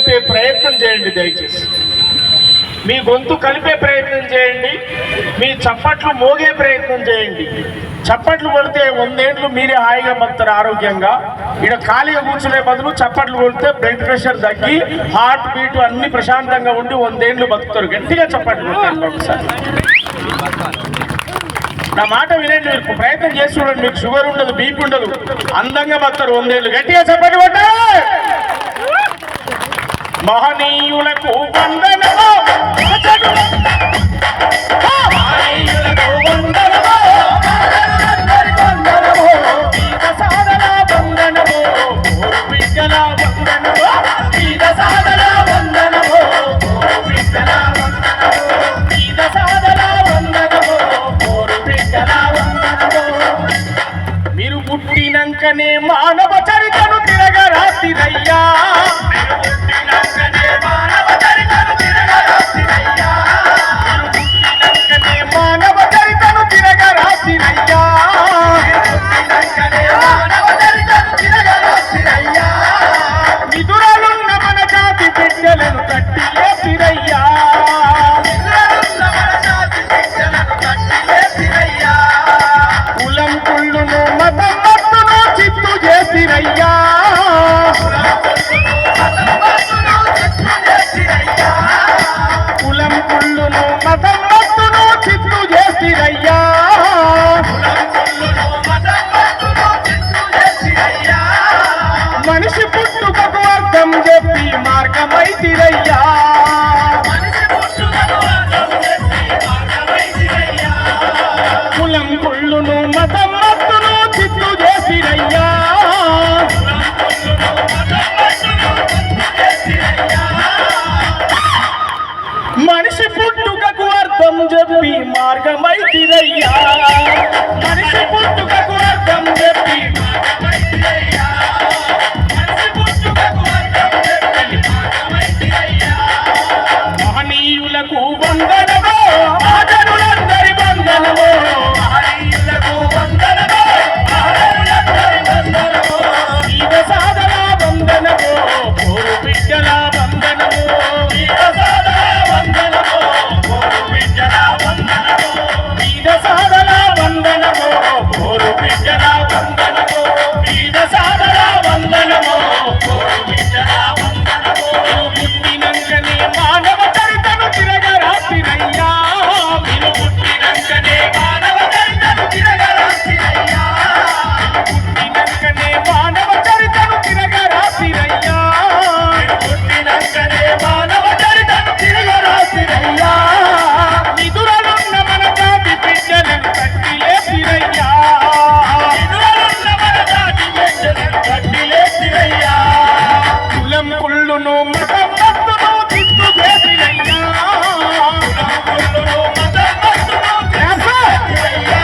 కలిపే ప్రయత్నం చేయండి. దయచేసి మీ గొంతు కలిపే ప్రయత్నం చేయండి. మీ చప్పట్లు మోగే ప్రయత్నం చేయండి. చప్పట్లు కొడితే 100 ఏళ్ళు మీరే హాయిగా బతుకుతారు ఆరోగ్యంగా. ఇక్కడ ఖాళీగా కూర్చునే బదులు చప్పట్లు కొడితే బ్లడ్ ప్రెషర్ తగ్గి హార్ట్ బీట్ అన్ని ప్రశాంతంగా ఉండి 100 ఏళ్ళు బతుకుతారు. గట్టిగా చప్పట్లు కొట్టారు ఒకసారి. నా మాట వినండి, మీరు ప్రయత్నం చేసి చూడండి. మీకు షుగర్ ఉండదు, బీపీ ఉండదు, అందంగా బతుకుతారు 100 ఏళ్ళు. గట్టిగా చప్పట్లు కొట్టారు. మహనీయులకు వందనము, మహనీయులకు వందనము, వీర సాధన వందనము, బిడ్డల వందనము, వీర సాధన వందనము, బిడ్డల వందనము, వీర సాధన వందనము, బిడ్డల వందనము. మీరు పుట్టినంకనే మానవ చరితను తిరగరాసిరయ్యా. నిదురలున్న మన జాతి బిడ్డలను కట్టి లేపిరయ్యా. కులం కుళ్ళును మతం మత్తును చిత్తు చేసిరయ్యా. కులం కుళ్ళును మతం మత్తును చిత్తు చేసిరయ్యా. మనిషి పుట్టుకకు అర్థం చెప్పి మార్గమైతిరయ్యా. కులం కుళ్ళును మతం మత్తును చిత్తు చేసిరయ్యా. మనిషి పుట్టుకకు అర్థం చెప్పి మార్గమైతిరయ్యా. మనిషి పుట్టుకకు అర్థం చెప్పి మహనీయులకు వందనము, మహజనులందరి వందనము, మహనీయులకు వందనము, మహజనులందరి వందనము, వీర సాధన వందనము, పోరు బిడ్డల వందనము, వీర సాధన వందనము, పోరు బిడ్డల వందనము, వీర సాధన వందనము, పోరు బిడ్డల వందనము, వీర సాధన వందనము, పోరు బిడ్డల వందనము. పుట్టినంకనే మానవ చరితను తిరగరాసిరయ్యా. మీరు పుట్టినంకనే మానవ చరితను తిరగరాసిరయ్యా. పుట్టినంకనే మానవ చరితను తిరగరాసిరయ్యా. పుట్టినంకనే మానవ చరితను తిరగరాసిరయ్యా. నిదురలున్న మన జాతి బిడ్డలను కట్టి లేపిరయ్యా. నిదురలున్న మన జాతి బిడ్డలను కట్టి లేపిరయ్యా. కులం కుళ్ళును మతం మత్తును చిత్తు చేసిరయ్యా. కులం కుళ్ళును మతం మత్తును చేసిరయ్యా.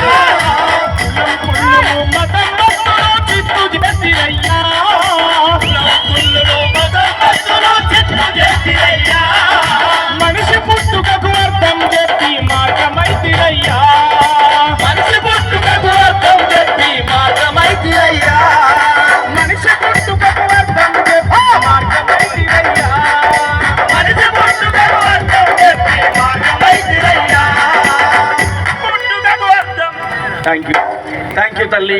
కులం కుళ్ళును మతం మత్తును చిత్తు చేసిరయ్యా. కులం కుళ్ళును మతం మత్తును చిత్తు చేసిరయ్యా. మనిషి పుట్టుకకు అర్థం చెప్పి మార్గమైతిరయ్యా. మనిషి పుట్టుకకు అర్థం చెప్పి మార్గమైతిరయ్యా. మనిషి పుట్టుకకు అర్థం చెప్పి మార్గమైతిరయ్యా. మనిషి పుట్టుకకు అర్థం చెప్పి మార్గమైతిరయ్యా. పుట్టుకకు అర్థం. థ్యాంక్ యూ తల్లి.